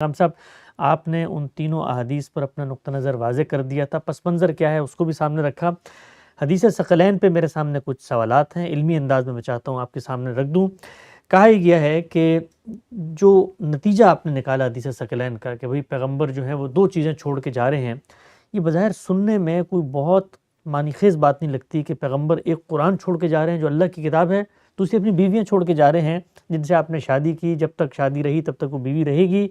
ہم صاحب آپ نے ان تینوں احادیث پر اپنا نقطہ نظر واضح کر دیا تھا، پس منظر کیا ہے اس کو بھی سامنے رکھا۔ حدیث ثقلین پہ میرے سامنے کچھ سوالات ہیں، علمی انداز میں چاہتا ہوں آپ کے سامنے رکھ دوں۔ کہا یہ گیا ہے کہ جو نتیجہ آپ نے نکالا حدیث ثقلین کا کہ بھئی پیغمبر جو ہیں وہ دو چیزیں چھوڑ کے جا رہے ہیں، یہ بظاہر سننے میں کوئی بہت معنی خیز بات نہیں لگتی کہ پیغمبر ایک قرآن چھوڑ کے جا رہے ہیں جو اللہ کی کتاب ہے، دوسری اپنی بیویاں چھوڑ کے جا رہے ہیں جن سے آپ نے شادی کی، جب تک شادی رہی تب تک وہ بیوی رہے گی۔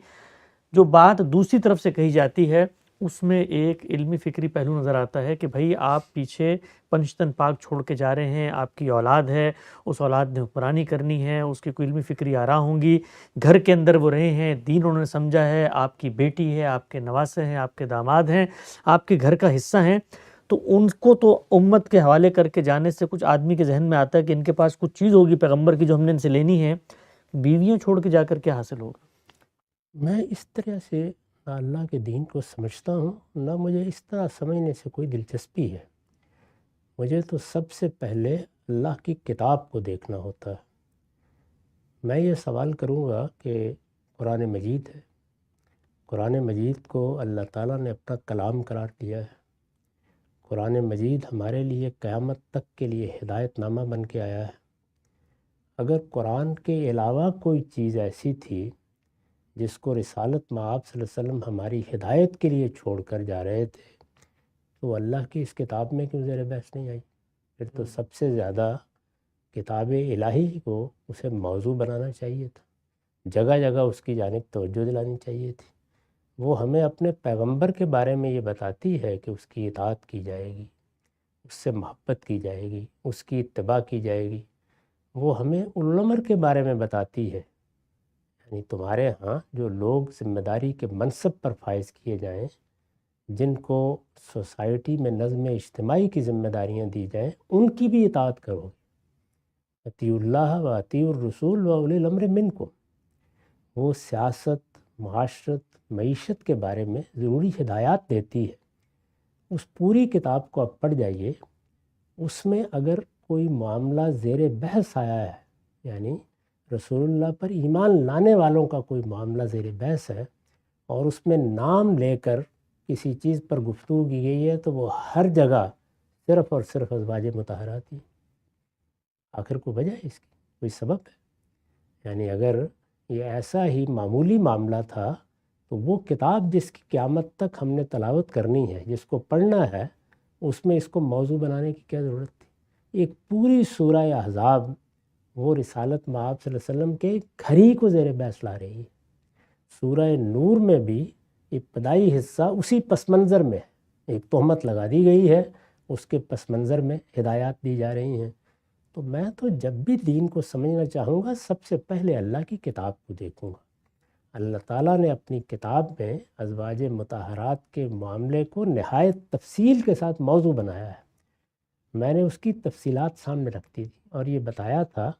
جو بات دوسری طرف سے کہی جاتی ہے اس میں ایک علمی فکری پہلو نظر آتا ہے کہ بھائی آپ پیچھے پنجتن پاک چھوڑ کے جا رہے ہیں، آپ کی اولاد ہے، اس اولاد نے حکمرانی کرنی ہے، اس کی کوئی علمی فکری آرا ہوں گی، گھر کے اندر وہ رہے ہیں، دین انہوں نے سمجھا ہے، آپ کی بیٹی ہے، آپ کے نواسے ہیں، آپ کے داماد ہیں، آپ کے گھر کا حصہ ہیں، تو ان کو تو امت کے حوالے کر کے جانے سے کچھ آدمی کے ذہن میں آتا ہے کہ ان کے پاس کچھ چیز ہوگی پیغمبر کی جو ہم نے ان سے لینی ہے، بیویاں چھوڑ کے جا کر کیا حاصل ہوگا؟ میں اس طرح سے نہ اللہ کے دین کو سمجھتا ہوں، نہ مجھے اس طرح سمجھنے سے کوئی دلچسپی ہے۔ مجھے تو سب سے پہلے اللہ کی کتاب کو دیکھنا ہوتا ہے۔ میں یہ سوال کروں گا کہ قرآن مجید ہے، قرآن مجید کو اللہ تعالیٰ نے اپنا کلام قرار دیا ہے۔ قرآن مجید ہمارے لیے قیامت تک کے لیے ہدایت نامہ بن کے آیا ہے۔ اگر قرآن کے علاوہ کوئی چیز ایسی تھی جس کو رسالت مآب صلی اللہ علیہ وسلم ہماری ہدایت کے لیے چھوڑ کر جا رہے تھے، تو اللہ کی اس کتاب میں کیوں زیر بحث نہیں آئی؟ پھر تو سب سے زیادہ کتاب الہی کو اسے موضوع بنانا چاہیے تھا، جگہ جگہ اس کی جانب توجہ دلانی چاہیے تھی۔ وہ ہمیں اپنے پیغمبر کے بارے میں یہ بتاتی ہے کہ اس کی اطاعت کی جائے گی، اس سے محبت کی جائے گی، اس کی اتباع کی جائے گی۔ وہ ہمیں اولو الامر کے بارے میں بتاتی ہے، یعنی تمہارے ہاں جو لوگ ذمہ داری کے منصب پر فائز کیے جائیں، جن کو سوسائٹی میں نظم اجتماعی کی ذمہ داریاں دی جائیں، ان کی بھی اطاعت کرو۔ اطیعوا اللہ و اطیعوا الرسول و اولی الامر منکم۔ وہ سیاست، معاشرت، معیشت کے بارے میں ضروری ہدایات دیتی ہے۔ اس پوری کتاب کو آپ پڑھ جائیے، اس میں اگر کوئی معاملہ زیر بحث آیا ہے، یعنی رسول اللہ پر ایمان لانے والوں کا کوئی معاملہ زیر بحث ہے اور اس میں نام لے کر کسی چیز پر گفتگو کی گئی ہے، تو وہ ہر جگہ صرف اور صرف ازواج مطہرات ہی۔ آخر کو وجہ ہے اس کی، کوئی سبب ہے؟ یعنی اگر یہ ایسا ہی معمولی معاملہ تھا تو وہ کتاب جس کی قیامت تک ہم نے تلاوت کرنی ہے، جس کو پڑھنا ہے، اس میں اس کو موضوع بنانے کی کیا ضرورت تھی؟ ایک پوری سورہ احزاب وہ رسالت مآب صلی اللہ علیہ وسلم کے گھر ہی کو زیر بحث لا رہی ہے۔ سورہ نور میں بھی ابتدائی حصہ اسی پس منظر میں ہے، ایک تہمت لگا دی گئی ہے، اس کے پس منظر میں ہدایات دی جا رہی ہیں۔ تو میں تو جب بھی دین کو سمجھنا چاہوں گا، سب سے پہلے اللہ کی کتاب کو دیکھوں گا۔ اللہ تعالیٰ نے اپنی کتاب میں ازواج مطہرات کے معاملے کو نہایت تفصیل کے ساتھ موضوع بنایا ہے۔ میں نے اس کی تفصیلات سامنے رکھ دی تھی اور یہ بتایا تھا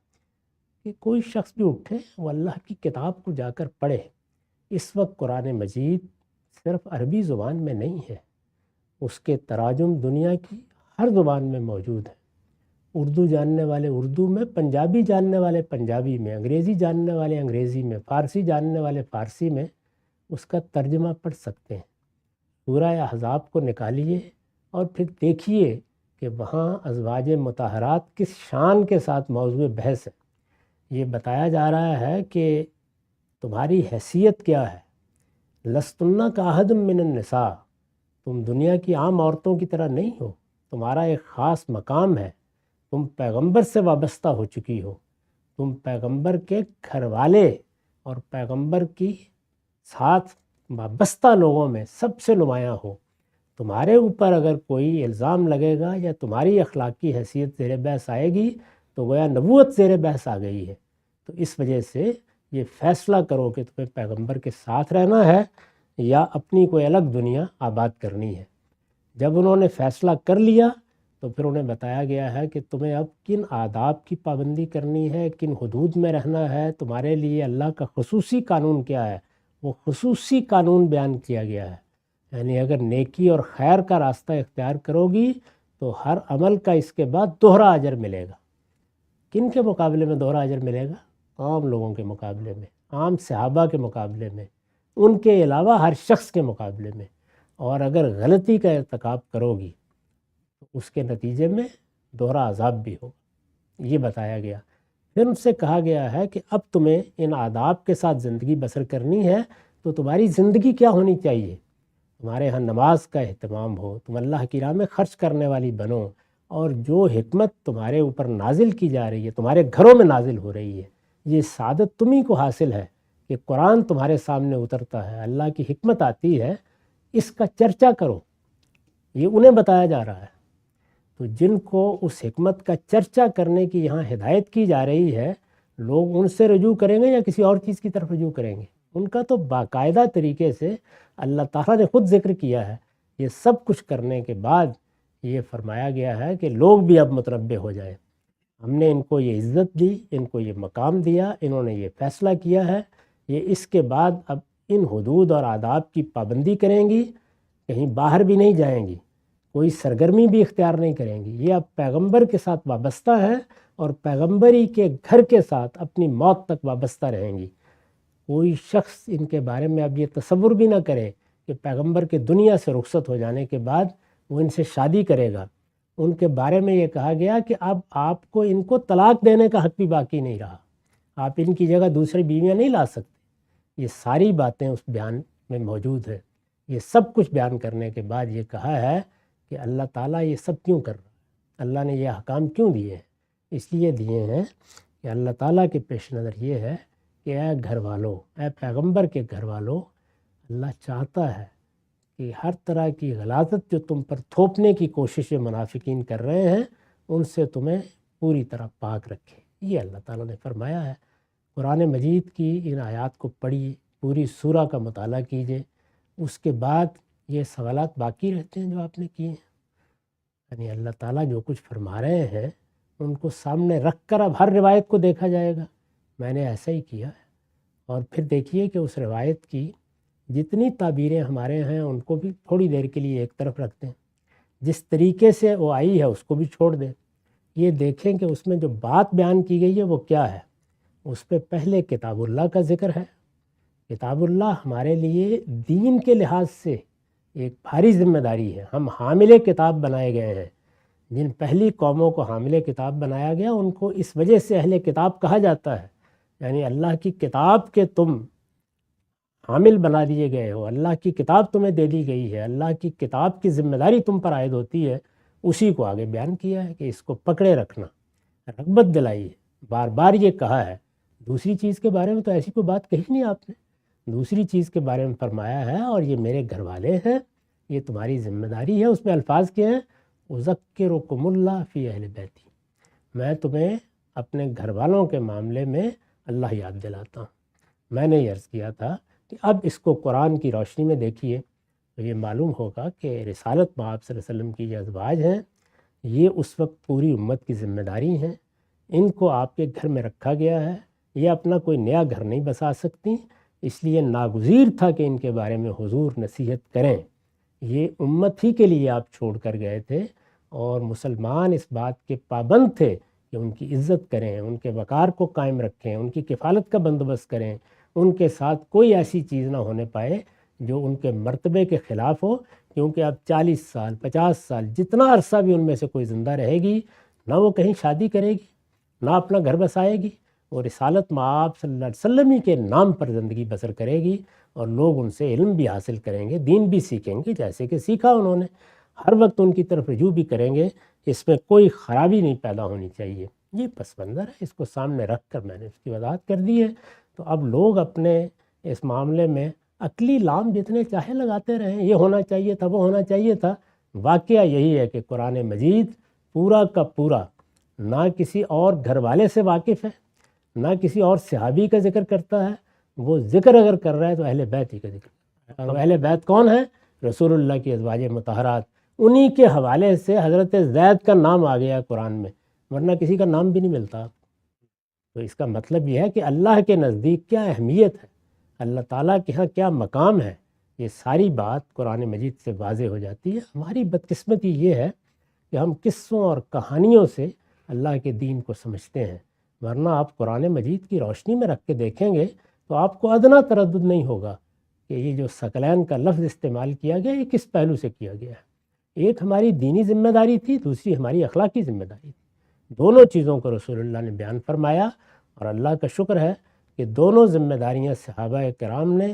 کہ کوئی شخص بھی اٹھے وہ اللہ کی کتاب کو جا کر پڑھے۔ اس وقت قرآن مجید صرف عربی زبان میں نہیں ہے، اس کے تراجم دنیا کی ہر زبان میں موجود ہیں۔ اردو جاننے والے اردو میں، پنجابی جاننے والے پنجابی میں، انگریزی جاننے والے انگریزی میں، فارسی جاننے والے فارسی میں اس کا ترجمہ پڑھ سکتے ہیں۔ سورہ احزاب کو نکالیے اور پھر دیکھیے کہ وہاں ازواج مطہرات کس شان کے ساتھ موضوع بحث ہے۔ یہ بتایا جا رہا ہے کہ تمہاری حیثیت کیا ہے، لستن کاحد من النساء، تم دنیا کی عام عورتوں کی طرح نہیں ہو، تمہارا ایک خاص مقام ہے، تم پیغمبر سے وابستہ ہو چکی ہو، تم پیغمبر کے گھر والے اور پیغمبر کی ساتھ وابستہ لوگوں میں سب سے نمایاں ہو۔ تمہارے اوپر اگر کوئی الزام لگے گا یا تمہاری اخلاقی حیثیت زیر بحث آئے گی تو گویا نبوت زیر بحث آ گئی ہے۔ تو اس وجہ سے یہ فیصلہ کرو کہ تمہیں پیغمبر کے ساتھ رہنا ہے یا اپنی کوئی الگ دنیا آباد کرنی ہے۔ جب انہوں نے فیصلہ کر لیا تو پھر انہیں بتایا گیا ہے کہ تمہیں اب کن آداب کی پابندی کرنی ہے، کن حدود میں رہنا ہے، تمہارے لیے اللہ کا خصوصی قانون کیا ہے، وہ خصوصی قانون بیان کیا گیا ہے۔ یعنی اگر نیکی اور خیر کا راستہ اختیار کرو گی تو ہر عمل کا اس کے بعد دوہرا اجر ملے گا۔ کن کے مقابلے میں دوہرا اجر ملے گا؟ عام لوگوں کے مقابلے میں، عام صحابہ کے مقابلے میں۔ ان کے علاوہ ہر شخص کے مقابلے میں، اور اگر غلطی کا ارتکاب کرو گی تو اس کے نتیجے میں دوہرا عذاب بھی ہوگا، یہ بتایا گیا۔ پھر ان سے کہا گیا ہے کہ اب تمہیں ان آداب کے ساتھ زندگی بسر کرنی ہے تو تمہاری زندگی کیا ہونی چاہیے؟ تمہارے ہاں نماز کا اہتمام ہو، تم اللہ کی راہ میں خرچ کرنے والی بنو، اور جو حکمت تمہارے اوپر نازل کی جا رہی ہے، تمہارے گھروں میں نازل ہو رہی ہے، یہ سعادت تمہیں کو حاصل ہے کہ قرآن تمہارے سامنے اترتا ہے، اللہ کی حکمت آتی ہے، اس کا چرچا کرو، یہ انہیں بتایا جا رہا ہے۔ تو جن کو اس حکمت کا چرچا کرنے کی یہاں ہدایت کی جا رہی ہے، لوگ ان سے رجوع کریں گے یا کسی اور چیز کی طرف رجوع کریں گے؟ ان کا تو باقاعدہ طریقے سے اللہ تعالیٰ نے خود ذکر کیا ہے۔ یہ سب کچھ کرنے کے بعد یہ فرمایا گیا ہے کہ لوگ بھی اب متنبع ہو جائیں، ہم نے ان کو یہ عزت دی، ان کو یہ مقام دیا، انہوں نے یہ فیصلہ کیا ہے، یہ اس کے بعد اب ان حدود اور آداب کی پابندی کریں گی، کہیں باہر بھی نہیں جائیں گی، کوئی سرگرمی بھی اختیار نہیں کریں گی، یہ اب پیغمبر کے ساتھ وابستہ ہے اور پیغمبری کے گھر کے ساتھ اپنی موت تک وابستہ رہیں گی۔ کوئی شخص ان کے بارے میں اب یہ تصور بھی نہ کرے کہ پیغمبر کے دنیا سے رخصت ہو جانے کے بعد وہ ان سے شادی کرے گا۔ ان کے بارے میں یہ کہا گیا کہ اب آپ کو ان کو طلاق دینے کا حق بھی باقی نہیں رہا، آپ ان کی جگہ دوسری بیویاں نہیں لا سکتے۔ یہ ساری باتیں اس بیان میں موجود ہے۔ یہ سب کچھ بیان کرنے کے بعد یہ کہا ہے کہ اللہ تعالیٰ یہ سب کیوں کر رہا ہے، اللہ نے یہ احکام کیوں دیے ہیں؟ اس لیے دیے ہیں کہ اللہ تعالیٰ کے پیش نظر یہ ہے کہ اے گھر والو، اے پیغمبر کے گھر والو، اللہ چاہتا ہے کہ ہر طرح کی غلاظت جو تم پر تھوپنے کی کوشش منافقین کر رہے ہیں ان سے تمہیں پوری طرح پاک رکھے۔ یہ اللہ تعالیٰ نے فرمایا ہے۔ قرآن مجید کی ان آیات کو پڑھیے، پوری سورہ کا مطالعہ کیجیے، اس کے بعد یہ سوالات باقی رہتے ہیں جو آپ نے کیے ہیں۔ یعنی اللہ تعالیٰ جو کچھ فرما رہے ہیں ان کو سامنے رکھ کر اب ہر روایت کو دیکھا جائے گا۔ میں نے ایسا ہی کیا ہے، اور پھر دیکھیے کہ اس روایت کی جتنی تعبیریں ہمارے ہیں ان کو بھی تھوڑی دیر کے لیے ایک طرف رکھ دیں، جس طریقے سے وہ آئی ہے اس کو بھی چھوڑ دیں، یہ دیکھیں کہ اس میں جو بات بیان کی گئی ہے وہ کیا ہے۔ اس پہ پہلے کتاب اللہ کا ذکر ہے۔ کتاب اللہ ہمارے لیے دین کے لحاظ سے ایک بھاری ذمہ داری ہے، ہم حامل کتاب بنائے گئے ہیں۔ جن پہلی قوموں کو حامل کتاب بنایا گیا ان کو اس وجہ سے اہل کتاب کہا جاتا ہے، یعنی اللہ کی کتاب کے تم حامل بنا دیے گئے ہو، اللہ کی کتاب تمہیں دے دی گئی ہے، اللہ کی کتاب کی ذمہ داری تم پر عائد ہوتی ہے۔ اسی کو آگے بیان کیا ہے کہ اس کو پکڑے رکھنا، رغبت دلائی ہے، بار بار یہ کہا ہے۔ دوسری چیز کے بارے میں تو ایسی کوئی بات کہی نہیں آپ نے، دوسری چیز کے بارے میں فرمایا ہے اور یہ میرے گھر والے ہیں، یہ تمہاری ذمہ داری ہے۔ اس میں الفاظ کیا ہیں؟ اذکرکم اللہ فی اہل بیتی، میں تمہیں اپنے گھر والوں کے معاملے میں اللہ یاد دلاتا ہوں۔ میں نے عرض کیا تھا کہ اب اس کو قرآن کی روشنی میں دیکھیے تو یہ معلوم ہوگا کہ رسالت مآب صلی اللہ علیہ وسلم کی یہ ازواج ہیں، یہ اس وقت پوری امت کی ذمہ داری ہیں، ان کو آپ کے گھر میں رکھا گیا ہے، یہ اپنا کوئی نیا گھر نہیں بسا سکتی، اس لیے ناگزیر تھا کہ ان کے بارے میں حضور نصیحت کریں۔ یہ امت ہی کے لیے آپ چھوڑ کر گئے تھے، اور مسلمان اس بات کے پابند تھے کہ ان کی عزت کریں، ان کے وقار کو قائم رکھیں، ان کی کفالت کا بندوبست کریں، ان کے ساتھ کوئی ایسی چیز نہ ہونے پائے جو ان کے مرتبے کے خلاف ہو، کیونکہ اب 40 سال 50 سال جتنا عرصہ بھی ان میں سے کوئی زندہ رہے گی، نہ وہ کہیں شادی کرے گی، نہ اپنا گھر بسائے گی، وہ رسالت مآب صلی اللہ علیہ وسلم ہی کے نام پر زندگی بسر کرے گی، اور لوگ ان سے علم بھی حاصل کریں گے، دین بھی سیکھیں گے جیسے کہ سیکھا انہوں نے، ہر وقت ان کی طرف رجوع بھی کریں گے، اس میں کوئی خرابی نہیں پیدا ہونی چاہیے۔ یہ پس منظر ہے، اس کو سامنے رکھ کر میں نے اس کی وضاحت کر دی ہے۔ تو اب لوگ اپنے اس معاملے میں عقلی لام جتنے چاہے لگاتے رہیں، یہ ہونا چاہیے تھا، وہ ہونا چاہیے تھا۔ واقعہ یہی ہے کہ قرآن مجید پورا کا پورا نہ کسی اور گھر والے سے واقف ہے، نہ کسی اور صحابی کا ذکر کرتا ہے، وہ ذکر اگر کر رہا ہے تو اہل بیت ہی کا ذکر کرتا ہے۔ اور اہل بیت کون ہے؟ رسول اللہ کی ازواج مطہرات، انہی کے حوالے سے حضرت زید کا نام آ گیا قرآن میں، ورنہ کسی کا نام بھی نہیں ملتا۔ تو اس کا مطلب یہ ہے کہ اللہ کے نزدیک کیا اہمیت ہے، اللہ تعالیٰ کے ہاں کیا مقام ہے، یہ ساری بات قرآن مجید سے واضح ہو جاتی ہے۔ ہماری بدقسمتی یہ ہے کہ ہم قصوں اور کہانیوں سے اللہ کے دین کو سمجھتے ہیں، ورنہ آپ قرآن مجید کی روشنی میں رکھ کے دیکھیں گے تو آپ کو ادنا تردد نہیں ہوگا کہ یہ جو ثقلین کا لفظ استعمال کیا گیا یہ کس پہلو سے کیا گیا ہے۔ ایک ہماری دینی ذمہ داری تھی، دوسری ہماری اخلاقی ذمہ داری تھی۔ دونوں چیزوں کو رسول اللہ نے بیان فرمایا، اور اللہ کا شکر ہے کہ دونوں ذمہ داریاں صحابہ کرام نے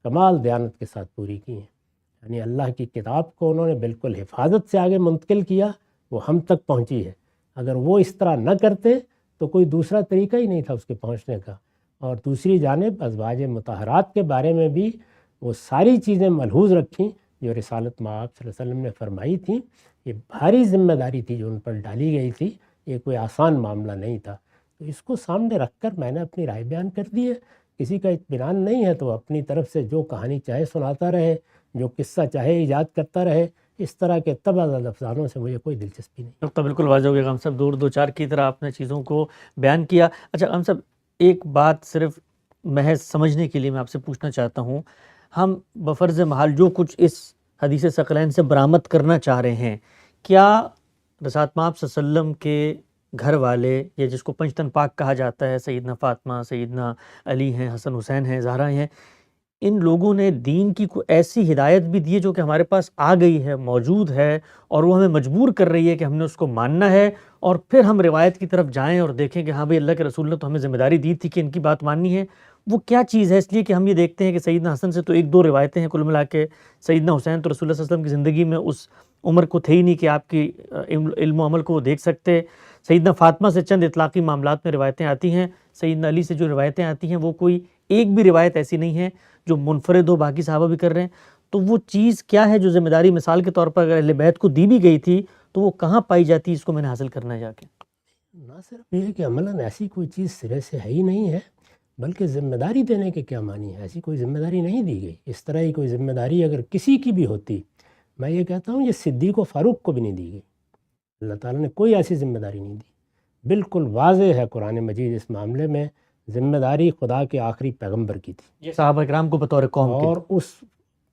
کمال دیانت کے ساتھ پوری کی ہیں۔ یعنی اللہ کی کتاب کو انہوں نے بالکل حفاظت سے آگے منتقل کیا، وہ ہم تک پہنچی ہے۔ اگر وہ اس طرح نہ کرتے تو کوئی دوسرا طریقہ ہی نہیں تھا اس کے پہنچنے کا۔ اور دوسری جانب ازواج مطہرات کے بارے میں بھی وہ ساری چیزیں ملحوظ رکھیں جو رسالت مآب صلی اللہ علیہ وسلم نے فرمائی تھیں۔ یہ بھاری ذمہ داری تھی جو ان پر ڈالی گئی تھی، یہ کوئی آسان معاملہ نہیں تھا۔ تو اس کو سامنے رکھ کر میں نے اپنی رائے بیان کر دی ہے۔ کسی کا اطمینان نہیں ہے تو اپنی طرف سے جو کہانی چاہے سناتا رہے، جو قصہ چاہے ایجاد کرتا رہے، اس طرح کے تبادلہ افسانوں سے مجھے کوئی دلچسپی نہیں۔ نقطہ بالکل واضح ہو گیا غم صاحب، دو چار کی طرح آپ نے چیزوں کو بیان کیا۔ اچھا غم صاحب، ایک بات صرف محض سمجھنے کے لیے میں آپ سے پوچھنا چاہتا ہوں، ہم بفرض محال جو کچھ اس حدیث ثقلین سے برآمد کرنا چاہ رہے ہیں، کیا رسالت مآب صلی اللہ علیہ وسلم کے گھر والے، یا جس کو پنجتن پاک کہا جاتا ہے، سیدنا فاطمہ، سیدنا علی ہیں، حسن حسین ہیں، زہرا ہیں، ان لوگوں نے دین کی کوئی ایسی ہدایت بھی دی ہے جو کہ ہمارے پاس آ گئی ہے، موجود ہے، اور وہ ہمیں مجبور کر رہی ہے کہ ہم نے اس کو ماننا ہے، اور پھر ہم روایت کی طرف جائیں اور دیکھیں کہ ہاں بھئی اللہ کے رسول نے تو ہمیں ذمہ داری دی تھی کہ ان کی بات ماننی ہے؟ وہ کیا چیز ہے؟ اس لیے کہ ہم یہ دیکھتے ہیں کہ سیدنا حسن سے تو ایک دو روایتیں ہیں، کل ملا کے سیدنا حسین تو رسول اللہ صلی اللہ علیہ وسلم کی زندگی میں اس عمر کو تھے ہی نہیں کہ آپ کی علم و عمل کو وہ دیکھ سکتے۔ سیدنا فاطمہ سے چند اطلاقی معاملات میں روایتیں آتی ہیں، سیدنا علی سے جو روایتیں آتی ہیں وہ کوئی ایک بھی روایت ایسی نہیں ہے جو منفرد ہو، باقی صحابہ بھی کر رہے ہیں۔ تو وہ چیز کیا ہے جو ذمہ داری مثال کے طور پر اگر اہل بیت کو دی بھی گئی تھی تو وہ کہاں پائی جاتی ہے؟ اس کو میں نے حاصل کرنا ہے جا کے۔ نہ صرف یہ ہے کہ عملاً ایسی کوئی چیز سرے سے ہے ہی نہیں ہے، بلکہ ذمہ داری دینے کے کیا معنی ہے؟ ایسی کوئی ذمہ داری نہیں دی گئی۔ اس طرح ہی کوئی ذمہ داری اگر کسی کی بھی ہوتی، میں یہ کہتا ہوں یہ صدیق و فاروق کو بھی نہیں دی گئی۔ اللہ تعالیٰ نے کوئی ایسی ذمہ داری نہیں دی۔ بالکل واضح ہے قرآن مجید اس معاملے میں، ذمہ داری خدا کے آخری پیغمبر کی تھی، یہ صحابہ کرام کو بطور قوم کے، اور اس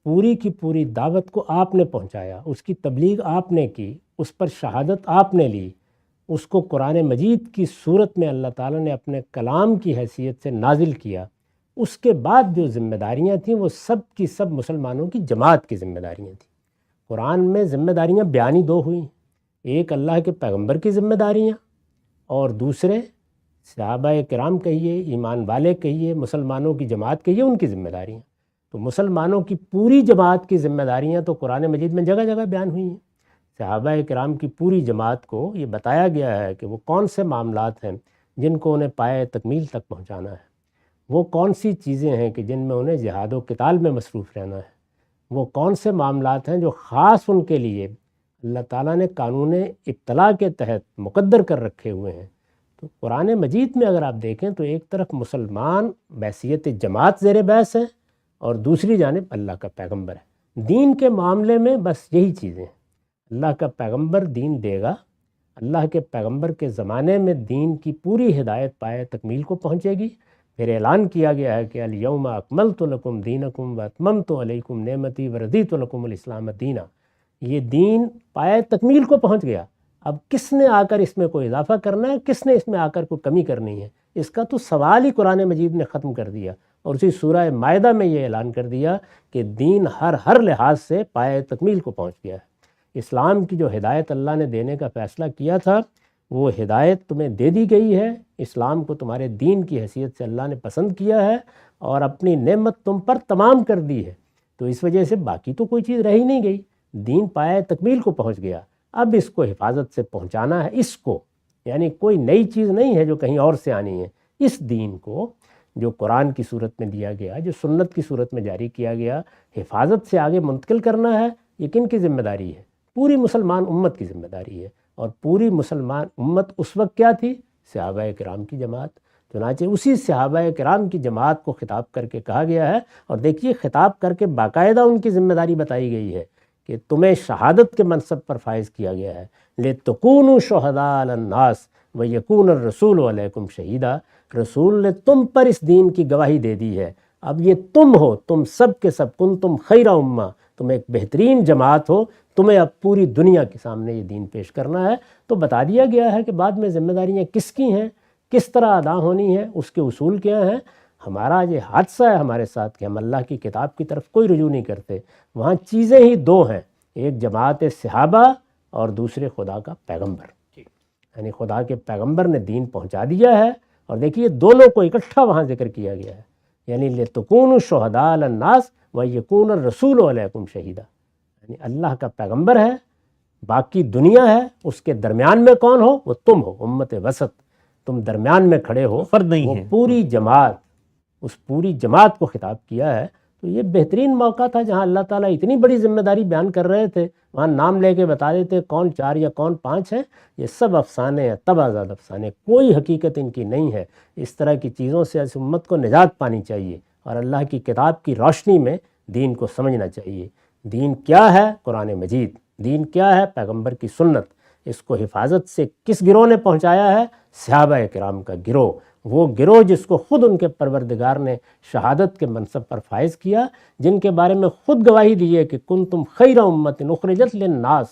پوری کی پوری دعوت کو آپ نے پہنچایا، اس کی تبلیغ آپ نے کی، اس پر شہادت آپ نے لی، اس کو قرآن مجید کی صورت میں اللہ تعالیٰ نے اپنے کلام کی حیثیت سے نازل کیا۔ اس کے بعد جو ذمہ داریاں تھیں وہ سب کی سب مسلمانوں کی جماعت کی ذمہ داریاں تھیں۔ قرآن میں ذمہ داریاں بیانی دو ہوئیں، ایک اللہ کے پیغمبر کی ذمہ داریاں، اور دوسرے صحابہ کرام کہیے، ایمان والے کہیے، مسلمانوں کی جماعت کہیے، ان کی ذمہ داریاں۔ تو مسلمانوں کی پوری جماعت کی ذمہ داریاں تو قرآن مجید میں جگہ جگہ بیان ہوئی ہیں۔ صحابہ کرام کی پوری جماعت کو یہ بتایا گیا ہے کہ وہ کون سے معاملات ہیں جن کو انہیں پائے تکمیل تک پہنچانا ہے، وہ کون سی چیزیں ہیں کہ جن میں انہیں جہاد و قتال میں مصروف رہنا ہے، وہ کون سے معاملات ہیں جو خاص ان کے لیے اللہ تعالیٰ نے قانون ابتلاء کے تحت مقدر کر رکھے ہوئے ہیں۔ تو قرآن مجید میں اگر آپ دیکھیں تو ایک طرف مسلمان بحیثیت جماعت زیر بحث ہیں، اور دوسری جانب اللہ کا پیغمبر ہے۔ دین کے معاملے میں بس یہی چیزیں ہیں، اللہ کا پیغمبر دین دے گا، اللہ کے پیغمبر کے زمانے میں دین کی پوری ہدایت پائے تکمیل کو پہنچے گی۔ پھر اعلان کیا گیا ہے کہ الیوم اکملت لکم دینکم واتممت علیکم نعمتی ورضیت لکم الاسلام دینا۔ یہ دین پائے تکمیل کو پہنچ گیا، اب کس نے آ کر اس میں کوئی اضافہ کرنا ہے، کس نے اس میں آ کر کوئی کمی کرنی ہے؟ اس کا تو سوال ہی قرآن مجید نے ختم کر دیا، اور اسی سورہ مائدہ میں یہ اعلان کر دیا کہ دین ہر لحاظ سے پائے تکمیل کو پہنچ گیا ہے۔ اسلام کی جو ہدایت اللہ نے دینے کا فیصلہ کیا تھا وہ ہدایت تمہیں دے دی گئی ہے، اسلام کو تمہارے دین کی حیثیت سے اللہ نے پسند کیا ہے اور اپنی نعمت تم پر تمام کر دی ہے۔ تو اس وجہ سے باقی تو کوئی چیز رہ ہی نہیں گئی، دین پائے تکمیل کو پہنچ گیا، اب اس کو حفاظت سے پہنچانا ہے، اس کو، یعنی کوئی نئی چیز نہیں ہے جو کہیں اور سے آنی ہے، اس دین کو جو قرآن کی صورت میں دیا گیا، جو سنت کی صورت میں جاری کیا گیا، حفاظت سے آگے منتقل کرنا ہے۔ یہ کن کی ذمہ داری ہے؟ پوری مسلمان امت کی ذمہ داری ہے، اور پوری مسلمان امت اس وقت کیا تھی؟ صحابہ کرام کی جماعت۔ چنانچہ اسی صحابہ کرام کی جماعت کو خطاب کر کے کہا گیا ہے، اور دیکھیے خطاب کر کے باقاعدہ ان کی ذمہ داری بتائی گئی ہے کہ تمہیں شہادت کے منصب پر فائز کیا گیا ہے، لِتَكُونُوا شُهَدَاءَ عَلَى النَّاسِ وَيَكُونَ الرَّسُولُ عَلَيْكُمْ شَهِيدًا۔ رسول نے تم پر اس دین کی گواہی دے دی ہے، اب یہ تم ہو، تم سب کے سب، کنتم خیر امہ، تم ایک بہترین جماعت ہو، تمہیں اب پوری دنیا کے سامنے یہ دین پیش کرنا ہے۔ تو بتا دیا گیا ہے کہ بعد میں ذمہ داریاں کس کی ہیں، کس طرح ادا ہونی ہیں، اس کے اصول کیا ہیں۔ ہمارا یہ حادثہ ہے ہمارے ساتھ کہ ہم اللہ کی کتاب کی طرف کوئی رجوع نہیں کرتے. وہاں چیزیں ہی دو ہیں، ایک جماعت صحابہ اور دوسرے خدا کا پیغمبر. یعنی خدا کے پیغمبر نے دین پہنچا دیا ہے، اور دیکھیے دونوں کو اکٹھا وہاں ذکر کیا گیا ہے. یعنی لِتَكُونُوا شُهَدَاءَ عَلَى النَّاسِ وَيَكُونَ الرَّسُولُ عَلَيْكُمْ شَهِيدًا. یعنی اللہ کا پیغمبر ہے، باقی دنیا ہے، اس کے درمیان میں کون ہو؟ وہ تم ہو، امت وسط. تم درمیان میں کھڑے ہو، فرد نہیں وہ ہے. پوری جماعت، اس پوری جماعت کو خطاب کیا ہے. تو یہ بہترین موقع تھا جہاں اللہ تعالیٰ اتنی بڑی ذمہ داری بیان کر رہے تھے، وہاں نام لے کے بتا دیتے کون 4 یا کون 5 ہیں. یہ سب افسانے ہیں، تباہزاد افسانے، کوئی حقیقت ان کی نہیں ہے. اس طرح کی چیزوں سے اس امت کو نجات پانی چاہیے، اور اللہ کی کتاب کی روشنی میں دین کو سمجھنا چاہیے. دین کیا ہے؟ قرآن مجید. دین کیا ہے؟ پیغمبر کی سنت. اس کو حفاظت سے کس گروہ نے پہنچایا ہے؟ صحابہ کرام کا گروہ. وہ گروہ جس کو خود ان کے پروردگار نے شہادت کے منصب پر فائز کیا، جن کے بارے میں خود گواہی دی ہے کہ کنتم خیر امت اخرجت للناس،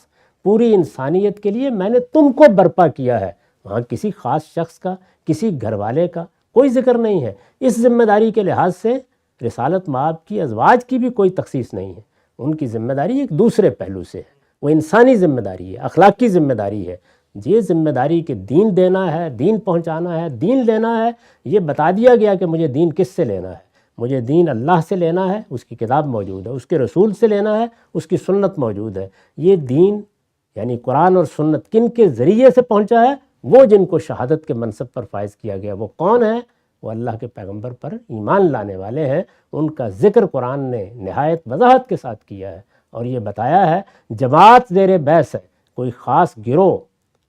پوری انسانیت کے لیے میں نے تم کو برپا کیا ہے. وہاں کسی خاص شخص کا، کسی گھر والے کا کوئی ذکر نہیں ہے. اس ذمہ داری کے لحاظ سے رسالت مآب کی ازواج کی بھی کوئی تخصیص نہیں ہے. ان کی ذمہ داری ایک دوسرے پہلو سے ہے، وہ انسانی ذمہ داری ہے، اخلاقی ذمہ داری ہے. یہ ذمہ داری کہ دین دینا ہے، دین پہنچانا ہے، دین لینا ہے. یہ بتا دیا گیا کہ مجھے دین کس سے لینا ہے. مجھے دین اللہ سے لینا ہے، اس کی کتاب موجود ہے. اس کے رسول سے لینا ہے، اس کی سنت موجود ہے. یہ دین یعنی قرآن اور سنت کن کے ذریعے سے پہنچا ہے؟ وہ جن کو شہادت کے منصب پر فائز کیا گیا. وہ کون ہے؟ وہ اللہ کے پیغمبر پر ایمان لانے والے ہیں. ان کا ذکر قرآن نے نہایت وضاحت کے ساتھ کیا ہے، اور یہ بتایا ہے جماعت زیر بیس ہے، کوئی خاص گروہ،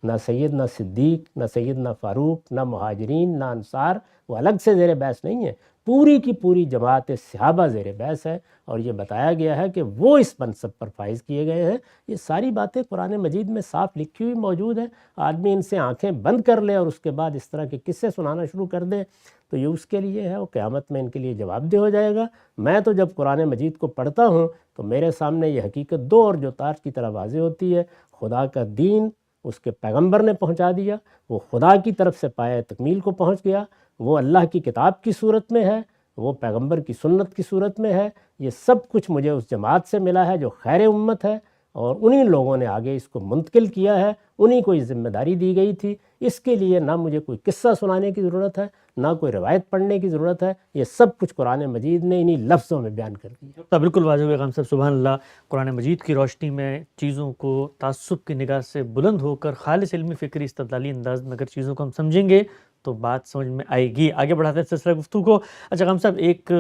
نہ سیدنا صدیق، نہ سیدنا فاروق، نہ مہاجرین، نہ انصار، وہ الگ سے زیر بیس نہیں ہے. پوری کی پوری جماعت صحابہ زیر بیس ہے، اور یہ بتایا گیا ہے کہ وہ اس منصب پر فائز کیے گئے ہیں. یہ ساری باتیں قرآن مجید میں صاف لکھی ہوئی موجود ہیں. آدمی ان سے آنکھیں بند کر لے اور اس کے بعد اس طرح کے قصے سنانا شروع کر دے تو یہ اس کے لیے ہے، وہ قیامت میں ان کے لیے جواب دہ ہو جائے گا. میں تو جب قرآن مجید کو پڑھتا ہوں تو میرے سامنے یہ حقیقت دو اور جو تاج کی طرح واضح ہوتی ہے. خدا کا دین اس کے پیغمبر نے پہنچا دیا، وہ خدا کی طرف سے پایہ تکمیل کو پہنچ گیا. وہ اللہ کی کتاب کی صورت میں ہے، وہ پیغمبر کی سنت کی صورت میں ہے. یہ سب کچھ مجھے اس جماعت سے ملا ہے جو خیر امت ہے، اور انہی لوگوں نے آگے اس کو منتقل کیا ہے، انہی کو یہ ذمہ داری دی گئی تھی. اس کے لیے نہ مجھے کوئی قصہ سنانے کی ضرورت ہے، نہ کوئی روایت پڑھنے کی ضرورت ہے. یہ سب کچھ قرآن مجید نے انہی لفظوں میں بیان کر دیا. تو بالکل واضح ہوئے غام صاحب، سبحان اللہ. قرآن مجید کی روشنی میں چیزوں کو تعصب کی نگاہ سے بلند ہو کر خالص علمی فکری استدلالی انداز میں اگر چیزوں کو ہم سمجھیں گے تو بات سمجھ میں آئے گی. آگے بڑھاتے ہیں سلسلہ گفتگو کو. اچھا غام صاحب، ایک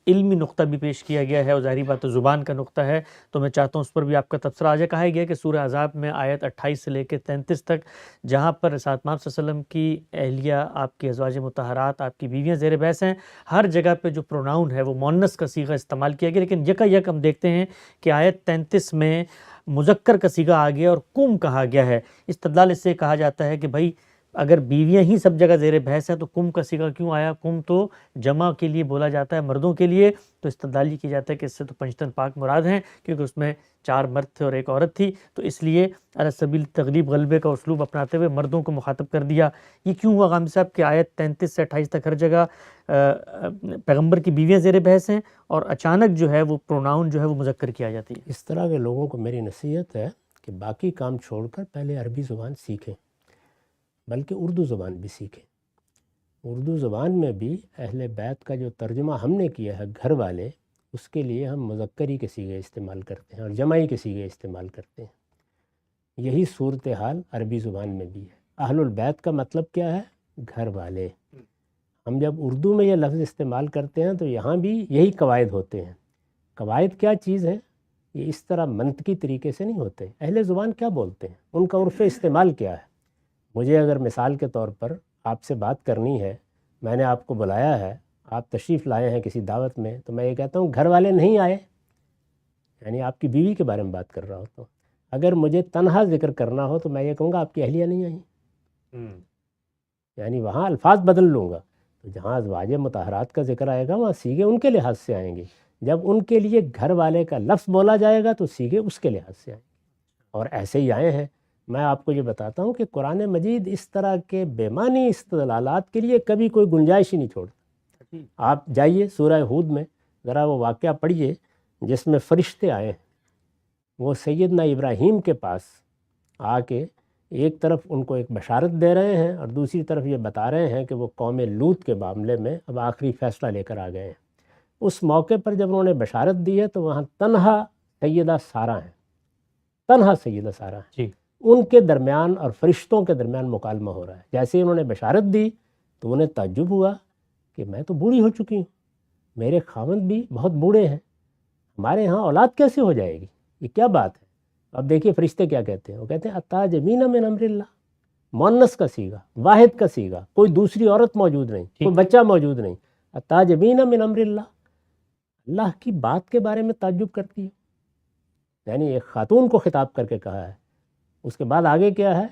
علمی نقطہ بھی پیش کیا گیا ہے، اور ظاہری بات تو زبان کا نقطہ ہے، تو میں چاہتا ہوں اس پر بھی آپ کا تبصرہ آ جائے. کہا گیا کہ سورہ احزاب میں آیت 28 سے لے کے 33 تک، جہاں پر رسالت مآب صلی اللہ علیہ وسلم کی اہلیہ، آپ کی ازواج مطہرات، آپ کی بیویاں زیر بحث ہیں. ہر جگہ پہ جو پروناؤن ہے وہ مؤنث کا صیغہ استعمال کیا گیا، لیکن یکا یک ہم دیکھتے ہیں کہ آیت 33 میں مذکر کا صیغہ آ گیا اور کم کہا گیا ہے. استدلال اس سے کہا جاتا ہے کہ بھائی اگر بیویاں ہی سب جگہ زیر بحث ہے تو کم کا صیغہ کیوں آیا؟ کم تو جمع کے لیے بولا جاتا ہے، مردوں کے لیے. تو استدلال یہ کیا جاتا ہے کہ اس سے تو پنجتن پاک مراد ہیں، کیونکہ اس میں 4 مرد تھے اور 1 عورت تھی، تو اس لیے علی سبیل تغلیب غلبے کا اسلوب اپناتے ہوئے مردوں کو مخاطب کر دیا. یہ کیوں ہوا غامدی صاحب کہ آیت 33 سے 28 تک ہر جگہ پیغمبر کی بیویاں زیر بحث ہیں، اور اچانک جو ہے وہ پروناؤن جو ہے وہ مذکر کیا جاتی ہے؟ اس طرح کے لوگوں کو میری نصیحت ہے کہ باقی کام چھوڑ کر پہلے عربی زبان سیکھیں، بلکہ اردو زبان بھی سیکھیں. اردو زبان میں بھی اہل بیت کا جو ترجمہ ہم نے کیا ہے گھر والے، اس کے لیے ہم مذکری کے صیغے استعمال کرتے ہیں اور جمعی کے صیغے استعمال کرتے ہیں. یہی صورتحال عربی زبان میں بھی ہے. اہل البیت کا مطلب کیا ہے؟ گھر والے. ہم جب اردو میں یہ لفظ استعمال کرتے ہیں تو یہاں بھی یہی قواعد ہوتے ہیں. قواعد کیا چیز ہے؟ یہ اس طرح منطقی طریقے سے نہیں ہوتے. اہل زبان کیا بولتے ہیں، ان کا عرف استعمال کیا ہے. مجھے اگر مثال کے طور پر آپ سے بات کرنی ہے، میں نے آپ کو بلایا ہے، آپ تشریف لائے ہیں کسی دعوت میں، تو میں یہ کہتا ہوں گھر والے نہیں آئے، یعنی آپ کی بیوی کے بارے میں بات کر رہا ہوتا ہوں. اگر مجھے تنہا ذکر کرنا ہو تو میں یہ کہوں گا آپ کی اہلیہ نہیں آئیں، یعنی وہاں الفاظ بدل لوں گا. تو جہاں ازواج مطہرات کا ذکر آئے گا وہاں سیغے ان کے لحاظ سے آئیں گے. جب ان کے لیے گھر والے کا لفظ بولا جائے گا تو سیغے اس کے لحاظ سے آئیں گے، اور ایسے ہی آئے ہیں. میں آپ کو یہ بتاتا ہوں کہ قرآن مجید اس طرح کے بے معنی استدلالات کے لیے کبھی کوئی گنجائش ہی نہیں چھوڑتا. آپ جائیے سورہ ہود میں ذرا وہ واقعہ پڑھیے جس میں فرشتے آئے ہیں، وہ سیدنا ابراہیم کے پاس آ کے ایک طرف ان کو ایک بشارت دے رہے ہیں اور دوسری طرف یہ بتا رہے ہیں کہ وہ قوم لوط کے معاملے میں اب آخری فیصلہ لے کر آ گئے ہیں۔ اس موقع پر جب انہوں نے بشارت دی ہے تو وہاں تنہا سیدہ سارہ ہیں، تنہا سیدہ سارہ ہیں، جی ان کے درمیان اور فرشتوں کے درمیان مکالمہ ہو رہا ہے۔ جیسے ہی انہوں نے بشارت دی تو انہیں تعجب ہوا کہ میں تو بوڑھی ہو چکی ہوں، میرے خاوند بھی بہت بوڑھے ہیں، ہمارے ہاں اولاد کیسے ہو جائے گی، یہ کیا بات ہے؟ اب دیکھیے فرشتے کیا کہتے ہیں، وہ کہتے ہیں اتعجبین من امر اللہ، مؤنث کا صیغہ، واحد کا صیغہ، کوئی دوسری عورت موجود نہیں، کوئی بچہ موجود نہیں، اتعجبین من امر اللہ، اللہ کی بات کے بارے میں تعجب کرتی ہے، یعنی ایک خاتون کو خطاب کر کے کہا ہے۔ اس کے بعد آگے کیا ہے،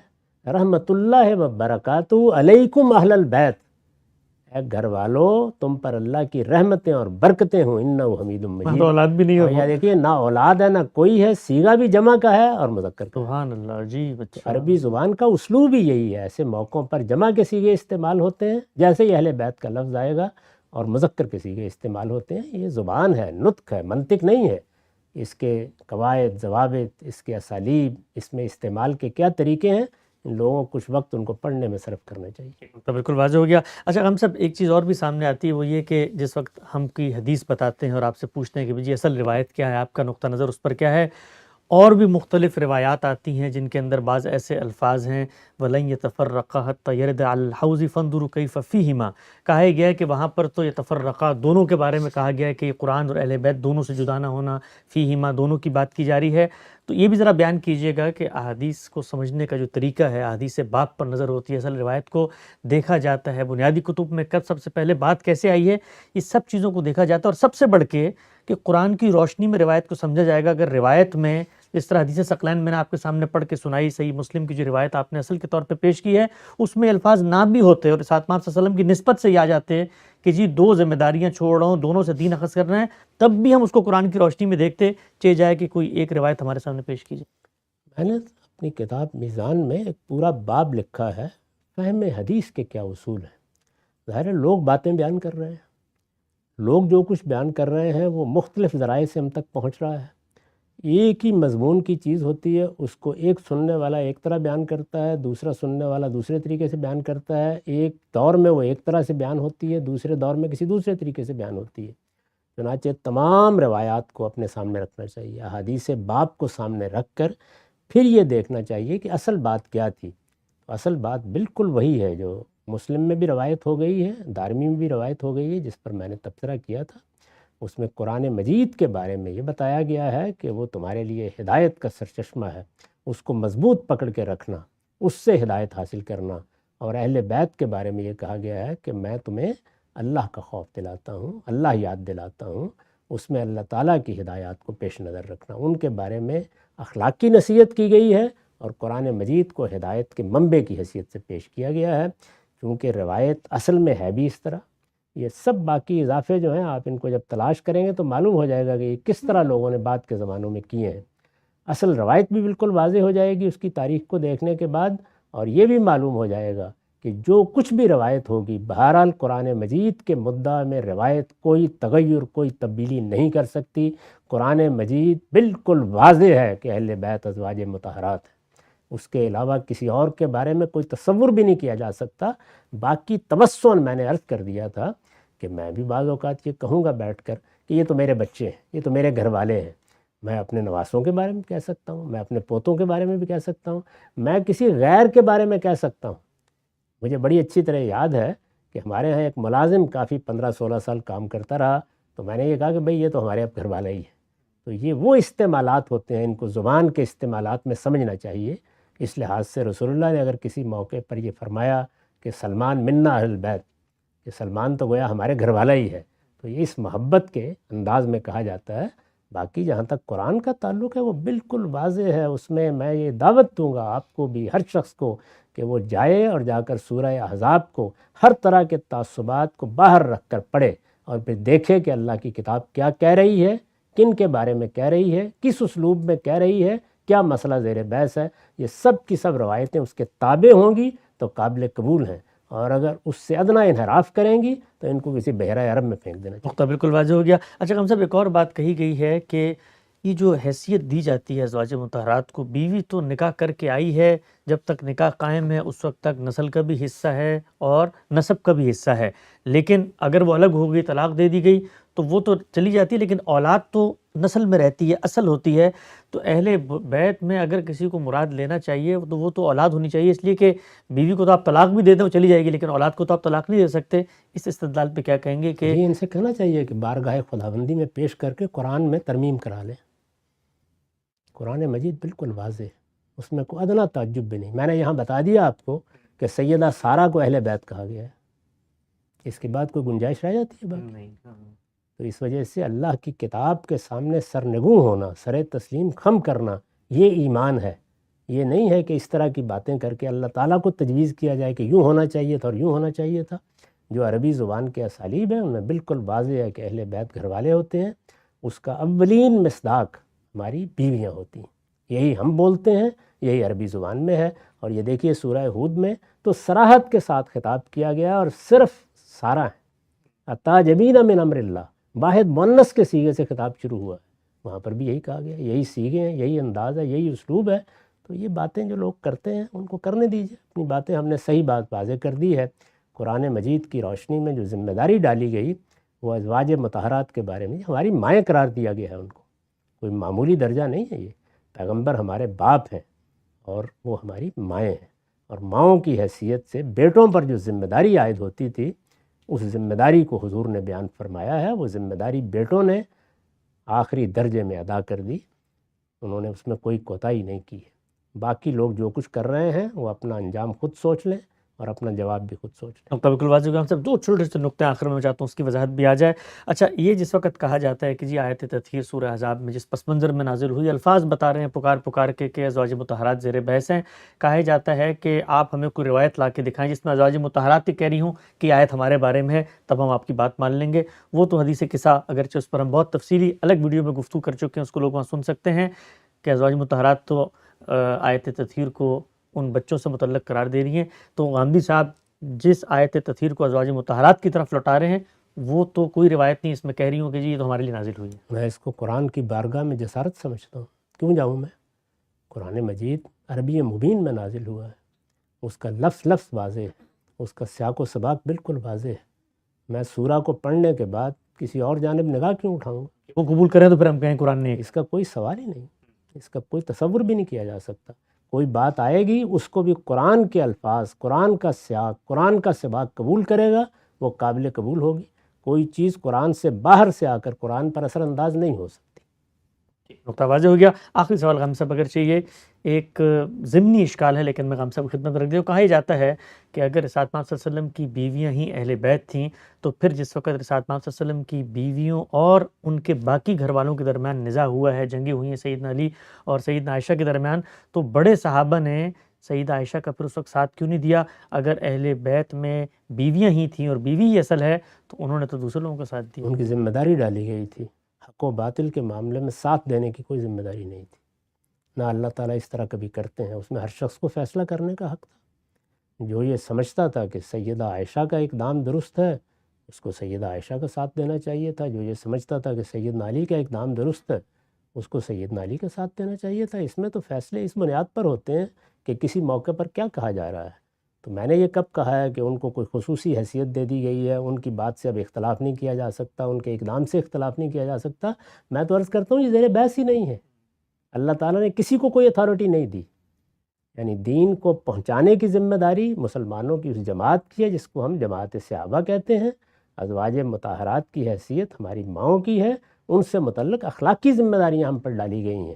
رحمت اللہ وبرکاتہ علیکم اہل البیت، اے گھر والو تم پر اللہ کی رحمتیں اور برکتیں ہوں، انہ حمید مجید۔ تو اولاد بھی نہیں اور یہ دیکھیے نہ اولاد ہے نہ کوئی ہے، صیغہ بھی جمع کا ہے اور مذکر کا۔ سبحان اللہ، جی اچھا، عربی زبان کا اسلوب ہی یہی ہے، ایسے موقعوں پر جمع کے صیغے استعمال ہوتے ہیں، جیسے ہی اہل بیت کا لفظ آئے گا اور مذکر کے صیغے استعمال ہوتے ہیں۔ یہ زبان ہے، نطق ہے، منطق نہیں ہے۔ اس کے قواعد، ضوابط، اس کے اسالیب، اس میں استعمال کے کیا طریقے ہیں، ان لوگوں کو کچھ وقت ان کو پڑھنے میں صرف کرنا چاہیے۔ تو بالکل واضح ہو گیا۔ اچھا ہم سب ایک چیز اور بھی سامنے آتی ہے، وہ یہ کہ جس وقت ہم کوئی حدیث بتاتے ہیں اور آپ سے پوچھتے ہیں کہ جی اصل روایت کیا ہے، آپ کا نقطہ نظر اس پر کیا ہے، اور بھی مختلف روایات آتی ہیں جن کے اندر بعض ایسے الفاظ ہیں وَلَن يَتَفَرَّقَا حَتَّى يَرِدَ عَلَى الْحَوْضِ فَانظُرُوا كَيْفَ فِيهِمَا، کہا گیا ہے کہ وہاں پر تو یتفرقا دونوں کے بارے میں کہا گیا ہے کہ یہ قرآن اور اہل بیت دونوں سے جدا نہ ہونا، فیہما دونوں کی بات کی جا رہی ہے۔ تو یہ بھی ذرا بیان کیجئے گا کہ احادیث کو سمجھنے کا جو طریقہ ہے، احادیث باب پر نظر ہوتی ہے، اصل روایت کو دیکھا جاتا ہے، بنیادی کتب میں کب سب سے پہلے بات کیسے آئی ہے، یہ سب چیزوں کو دیکھا جاتا ہے، اور سب سے بڑھ کے کہ قرآن کی روشنی میں روایت کو سمجھا جائے گا۔ اگر روایت میں جس طرح حدیث ثقلین میں نے آپ کے سامنے پڑھ کے سنائی، صحیح مسلم کی جو روایت آپ نے اصل کے طور پہ پیش کی ہے، اس میں الفاظ نہ بھی ہوتے اور ساتھ صلی اللہ علیہ وسلم کی نسبت سے ہی آ جاتے کہ جی دو ذمہ داریاں چھوڑ رہا ہوں، دونوں سے دین اخذ کرنا ہے، تب بھی ہم اس کو قرآن کی روشنی میں دیکھتے چاہے جائے کہ کوئی ایک روایت ہمارے سامنے پیش کی جائے۔ میں نے اپنی کتاب میزان میں ایک پورا باب لکھا ہے، فہم حدیث کے کیا اصول ہیں۔ ظاہر ہے لوگ باتیں بیان کر رہے ہیں، لوگ جو کچھ بیان کر رہے ہیں وہ مختلف ذرائع سے ہم تک پہنچ رہا ہے۔ ایک ہی مضمون کی چیز ہوتی ہے، اس کو ایک سننے والا ایک طرح بیان کرتا ہے، دوسرا سننے والا دوسرے طریقے سے بیان کرتا ہے، ایک دور میں وہ ایک طرح سے بیان ہوتی ہے، دوسرے دور میں کسی دوسرے طریقے سے بیان ہوتی ہے۔ چنانچہ تمام روایات کو اپنے سامنے رکھنا چاہیے، احادیث باب کو سامنے رکھ کر پھر یہ دیکھنا چاہیے کہ اصل بات کیا تھی۔ تو اصل بات بالکل وہی ہے جو مسلم میں بھی روایت ہو گئی ہے، دارمی میں بھی روایت ہو گئی ہے، جس پر میں نے تبصرہ کیا تھا۔ اس میں قرآن مجید کے بارے میں یہ بتایا گیا ہے کہ وہ تمہارے لیے ہدایت کا سرچشمہ ہے، اس کو مضبوط پکڑ کے رکھنا، اس سے ہدایت حاصل کرنا۔ اور اہل بیت کے بارے میں یہ کہا گیا ہے کہ میں تمہیں اللہ کا خوف دلاتا ہوں، اللہ یاد دلاتا ہوں، اس میں اللہ تعالیٰ کی ہدایات کو پیش نظر رکھنا۔ ان کے بارے میں اخلاقی نصیحت کی گئی ہے اور قرآن مجید کو ہدایت کے منبع کی حیثیت سے پیش کیا گیا ہے، کیونکہ روایت اصل میں ہے بھی اس طرح۔ یہ سب باقی اضافے جو ہیں آپ ان کو جب تلاش کریں گے تو معلوم ہو جائے گا کہ یہ کس طرح لوگوں نے بعد کے زمانوں میں کیے ہیں۔ اصل روایت بھی بالکل واضح ہو جائے گی اس کی تاریخ کو دیکھنے کے بعد، اور یہ بھی معلوم ہو جائے گا کہ جو کچھ بھی روایت ہوگی بہرحال قرآن مجید کے مدعا میں روایت کوئی تغیر، کوئی تبدیلی نہیں کر سکتی۔ قرآن مجید بالکل واضح ہے کہ اہل بیت ازواج مطہرات ہیں، اس کے علاوہ کسی اور کے بارے میں کوئی تصور بھی نہیں کیا جا سکتا۔ باقی توسن میں نے عرض کر دیا تھا کہ میں بھی بعض اوقات یہ کہوں گا بیٹھ کر کہ یہ تو میرے بچے ہیں، یہ تو میرے گھر والے ہیں، میں اپنے نواسوں کے بارے میں کہہ سکتا ہوں، میں اپنے پوتوں کے بارے میں بھی کہہ سکتا ہوں، میں کسی غیر کے بارے میں کہہ سکتا ہوں۔ مجھے بڑی اچھی طرح یاد ہے کہ ہمارے ہاں ایک ملازم کافی 15-16 سال کام کرتا رہا، تو میں نے یہ کہا کہ بھئی یہ تو ہمارے اب گھر والا ہی ہے۔ تو یہ وہ استعمالات ہوتے ہیں، ان کو زبان کے استعمالات میں سمجھنا چاہیے۔ اس لحاظ سے رسول اللہ نے اگر کسی موقع پر یہ فرمایا کہ سلمان منا اہل بیت، کہ سلمان تو گویا ہمارے گھر والا ہی ہے، تو یہ اس محبت کے انداز میں کہا جاتا ہے۔ باقی جہاں تک قرآن کا تعلق ہے وہ بالکل واضح ہے، اس میں میں یہ دعوت دوں گا آپ کو بھی، ہر شخص کو، کہ وہ جائے اور جا کر سورہ احزاب کو ہر طرح کے تعصبات کو باہر رکھ کر پڑھے اور پھر دیکھے کہ اللہ کی کتاب کیا کہہ رہی ہے، کن کے بارے میں کہہ رہی ہے، کس اسلوب میں کہہ رہی ہے، کیا مسئلہ زیر بحث ہے۔ یہ سب کی سب روایتیں اس کے تابع ہوں گی تو قابل قبول ہیں، اور اگر اس سے ادنا انحراف کریں گی تو ان کو کسی بحیرہ عرب میں پھینک دینا چاہیے۔ نقطہ بالکل واضح ہو گیا۔ اچھا قاسم صاحب، ایک اور بات کہی گئی ہے کہ یہ جو حیثیت دی جاتی ہے ازواج مطہرات کو، بیوی تو نکاح کر کے آئی ہے، جب تک نکاح قائم ہے اس وقت تک نسل کا بھی حصہ ہے اور نسب کا بھی حصہ ہے، لیکن اگر وہ الگ ہو گئی، طلاق دے دی گئی تو وہ تو چلی جاتی ہے، لیکن اولاد تو نسل میں رہتی ہے، اصل ہوتی ہے۔ تو اہل بیت میں اگر کسی کو مراد لینا چاہیے تو وہ تو اولاد ہونی چاہیے، اس لیے کہ بیوی کو تو آپ طلاق بھی دے دیں وہ چلی جائے گی، لیکن اولاد کو تو آپ طلاق نہیں دے سکتے۔ اس استدلال پہ کیا کہیں گے کہ جی، ان سے کہنا چاہیے کہ بارگاہ خداوندی میں پیش کر کے قرآن میں ترمیم کرا لیں۔ قرآن مجید بالکل واضح ہے، اس میں کوئی ادنا تعجب بھی نہیں۔ میں نے یہاں بتا دیا آپ کو کہ سیدہ سارہ کو اہل بیت کہا گیا ہے، اس کے بعد کوئی گنجائش رہ جاتی ہے باقی؟ نہیں۔ تو اس وجہ سے اللہ کی کتاب کے سامنے سرنگوں ہونا، سر تسلیم خم کرنا، یہ ایمان ہے۔ یہ نہیں ہے کہ اس طرح کی باتیں کر کے اللہ تعالیٰ کو تجویز کیا جائے کہ یوں ہونا چاہیے تھا اور یوں ہونا چاہیے تھا۔ جو عربی زبان کے اسالیب ہیں ان میں بالکل واضح ہے کہ اہل بیت گھر والے ہوتے ہیں، اس کا اولین مصداق ہماری بیویاں ہوتی ہیں، یہی ہم بولتے ہیں، یہی عربی زبان میں ہے۔ اور یہ دیکھیے سورہ ہود میں تو صراحت کے ساتھ خطاب کیا گیا اور صرف سارہ ہے، اتعجبین من امر اللہ، واحد مؤنث کے صیغے سے خطاب شروع ہوا ہے، وہاں پر بھی یہی کہا گیا، یہی صیغے ہیں، یہی انداز ہے، یہی اسلوب ہے۔ تو یہ باتیں جو لوگ کرتے ہیں ان کو کرنے دیجیے، اپنی باتیں ہم نے صحیح بات واضح کر دی ہے۔ قرآن مجید کی روشنی میں جو ذمہ داری ڈالی گئی وہ ازواج مطہرات کے بارے میں ہماری مائیں قرار دیا گیا ہے، ان کو کوئی معمولی درجہ نہیں ہے۔ یہ پیغمبر ہمارے باپ ہیں اور وہ ہماری مائیں ہیں، اور ماؤں کی حیثیت سے بیٹوں پر جو ذمہ داری عائد ہوتی تھی اس ذمہ داری کو حضور نے بیان فرمایا ہے۔ وہ ذمہ داری بیٹوں نے آخری درجے میں ادا کر دی، انہوں نے اس میں کوئی کوتاہی نہیں کی ہے۔ باقی لوگ جو کچھ کر رہے ہیں وہ اپنا انجام خود سوچ لیں اور اپنا جواب بھی خود سوچ لیں۔ نقطہ بالکل واضح ہو گیا۔ ہم صاحب دو چھوٹے سے نقطے آخر میں چاہتا ہوں اس کی وضاحت بھی آ جائے۔ اچھا، یہ جس وقت کہا جاتا ہے کہ جی آیت تطہیر سورہ احزاب میں جس پس منظر میں نازل ہوئی، الفاظ بتا رہے ہیں پکار پکار کے کہ ازواج مطہرات زیر بحث ہیں، کہا جاتا ہے کہ آپ ہمیں کوئی روایت لا کے دکھائیں جس میں ازواج مطہرات ہی کہہ رہی ہوں کہ آیت ہمارے بارے میں ہے، تب ہم آپ کی بات مان لیں گے۔ وہ تو حدیث قصہ، اگرچہ اس پر ہم بہت تفصیلی الگ ویڈیو میں گفتگو کر چکے ہیں، اس کو لوگ وہاں سن سکتے ہیں کہ ازواج مطہرات تو آیت تطہیر کو ان بچوں سے متعلق قرار دے رہی ہیں۔ تو غامدی صاحب جس آیت تطہیر کو ازواج مطہرات کی طرف لوٹا رہے ہیں وہ تو کوئی روایت نہیں اس میں کہہ رہی ہوں کہ جی یہ تو ہمارے لیے نازل ہوئی ہے۔ میں اس کو قرآن کی بارگاہ میں جسارت سمجھتا ہوں۔ کیوں جاؤں میں؟ قرآن مجید عربی مبین میں نازل ہوا ہے، اس کا لفظ لفظ واضح ہے، اس کا سیاق و سباق بالکل واضح ہے۔ میں سورہ کو پڑھنے کے بعد کسی اور جانب نگاہ کیوں اٹھاؤں گا؟ وہ قبول کریں تو پھر ہم کہیں قرآن نے اس کا کوئی سوال ہی نہیں، اس کا کوئی تصور بھی نہیں کیا جا سکتا۔ کوئی بات آئے گی اس کو بھی قرآن کے الفاظ، قرآن کا سیاق، قرآن کا سباق قبول کرے گا، وہ قابل قبول ہوگی۔ کوئی چیز قرآن سے باہر سے آ کر قرآن پر اثر انداز نہیں ہو سکتی۔ نقطہ واضح ہو گیا۔ آخری سوال غام صاحب، اگرچہ یہ ایک ضمنی اشکال ہے لیکن میں غام صاحب کی خدمت میں رکھ دیا۔ کہا یہ جاتا ہے کہ اگر رسالت پاک صلی اللہ علیہ وسلم کی بیویاں ہی اہل بیت تھیں تو پھر جس وقت رسالت پاک صلی اللہ علیہ وسلم کی بیویوں اور ان کے باقی گھر والوں کے درمیان نزاع ہوا ہے، جنگیں ہوئی ہیں سیدنا علی اور سیدنا عائشہ کے درمیان، تو بڑے صحابہ نے سیدہ عائشہ کا پھر اس وقت ساتھ کیوں نہیں دیا؟ اگر اہل بیت میں بیویاں ہی تھیں اور بیوی ہی اصل ہے تو انہوں نے تو دوسرے لوگوں کا ساتھ دیا۔ ان کی ذمہ داری ڈالی گئی تھی، حق و باطل کے معاملے میں ساتھ دینے کی کوئی ذمہ داری نہیں تھی۔ نہ اللہ تعالیٰ اس طرح کبھی کرتے ہیں، اس میں ہر شخص کو فیصلہ کرنے کا حق تھا۔ جو یہ سمجھتا تھا کہ سیدہ عائشہ کا اقدام درست ہے اس کو سیدہ عائشہ کا ساتھ دینا چاہیے تھا، جو یہ سمجھتا تھا کہ سیدنا علی کا اقدام درست ہے اس کو سیدنا علی کا ساتھ دینا چاہیے تھا۔ اس میں تو فیصلے اس بنیاد پر ہوتے ہیں کہ کسی موقع پر کیا کہا جا رہا ہے۔ تو میں نے یہ کب کہا ہے کہ ان کو کوئی خصوصی حیثیت دے دی گئی ہے، ان کی بات سے اب اختلاف نہیں کیا جا سکتا، ان کے اقدام سے اختلاف نہیں کیا جا سکتا؟ میں تو عرض کرتا ہوں یہ زیر بحث ہی نہیں ہے۔ اللہ تعالیٰ نے کسی کو کوئی اتھارٹی نہیں دی، یعنی دین کو پہنچانے کی ذمہ داری مسلمانوں کی اس جماعت کی ہے جس کو ہم جماعت صحابہ کہتے ہیں۔ ازواج مطہرات کی حیثیت ہماری ماؤں کی ہے، ان سے متعلق اخلاقی ذمہ داریاں ہم پر ڈالی گئی ہیں۔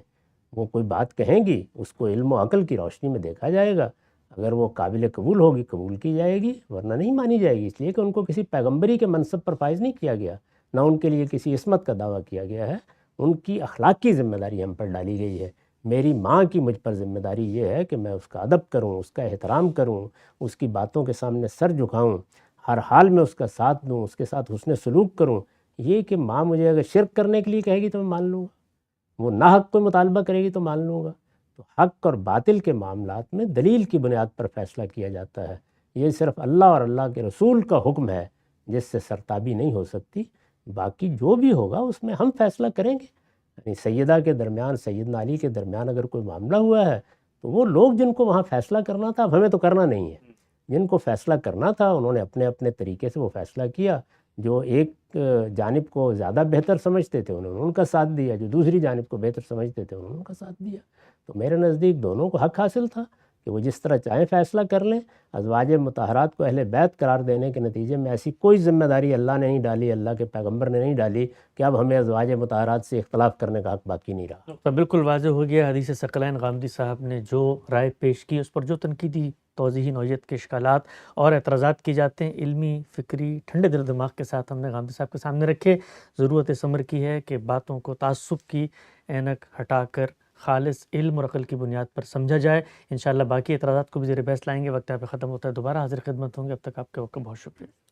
وہ کوئی بات کہیں گی اس کو علم و عقل کی روشنی میں دیکھا جائے گا، اگر وہ قابل قبول ہوگی قبول کی جائے گی، ورنہ نہیں مانی جائے گی، اس لیے کہ ان کو کسی پیغمبری کے منصب پر فائز نہیں کیا گیا، نہ ان کے لیے کسی عصمت کا دعویٰ کیا گیا ہے۔ ان کی اخلاق کی ذمہ داری ہم پر ڈالی گئی ہے۔ میری ماں کی مجھ پر ذمہ داری یہ ہے کہ میں اس کا ادب کروں، اس کا احترام کروں، اس کی باتوں کے سامنے سر جھکاؤں، ہر حال میں اس کا ساتھ دوں، اس کے ساتھ حسن سلوک کروں۔ یہ کہ ماں مجھے اگر شرک کرنے کے لیے کہے گی تو میں مان لوں گا، وہ ناحق کوئی مطالبہ کرے گی تو مان لوں گا۔ تو حق اور باطل کے معاملات میں دلیل کی بنیاد پر فیصلہ کیا جاتا ہے، یہ صرف اللہ اور اللہ کے رسول کا حکم ہے جس سے سرتابی نہیں ہو سکتی، باقی جو بھی ہوگا اس میں ہم فیصلہ کریں گے۔ یعنی سیدہ کے درمیان، سیدنا علی کے درمیان اگر کوئی معاملہ ہوا ہے تو وہ لوگ جن کو وہاں فیصلہ کرنا تھا، اب ہمیں تو کرنا نہیں ہے، جن کو فیصلہ کرنا تھا انہوں نے اپنے اپنے طریقے سے وہ فیصلہ کیا۔ جو ایک جانب کو زیادہ بہتر سمجھتے تھے انہوں نے ان کا ساتھ دیا، جو دوسری جانب کو بہتر سمجھتے تھے انہوں نے ان کا ساتھ دیا۔ تو میرے نزدیک دونوں کو حق حاصل تھا کہ وہ جس طرح چاہیں فیصلہ کر لیں۔ ازواج مطہرات کو اہل بیت قرار دینے کے نتیجے میں ایسی کوئی ذمہ داری اللہ نے نہیں ڈالی، اللہ کے پیغمبر نے نہیں ڈالی کہ اب ہمیں ازواج مطہرات سے اختلاف کرنے کا حق باقی نہیں رہا۔ تو بالکل واضح ہو گیا حدیث ثقلین غامدی صاحب نے جو رائے پیش کی، اس پر جو تنقیدی توضیحی نوعیت کے اشکالات اور اعتراضات کی جاتے ہیں، علمی، فکری، ٹھنڈے دل و دماغ کے ساتھ ہم نے غامدی صاحب کے سامنے رکھے۔ ضرورت اس امر کی ہے کہ باتوں کو تعصب کی اینک ہٹا کر خالص علم اور عقل کی بنیاد پر سمجھا جائے۔ انشاءاللہ باقی اعتراضات کو بھی زیر بحث لائیں گے۔ وقت یہاں پہ ختم ہوتا ہے، دوبارہ حاضر خدمت ہوں گے، اب تک آپ کے وقت کا بہت شکریہ۔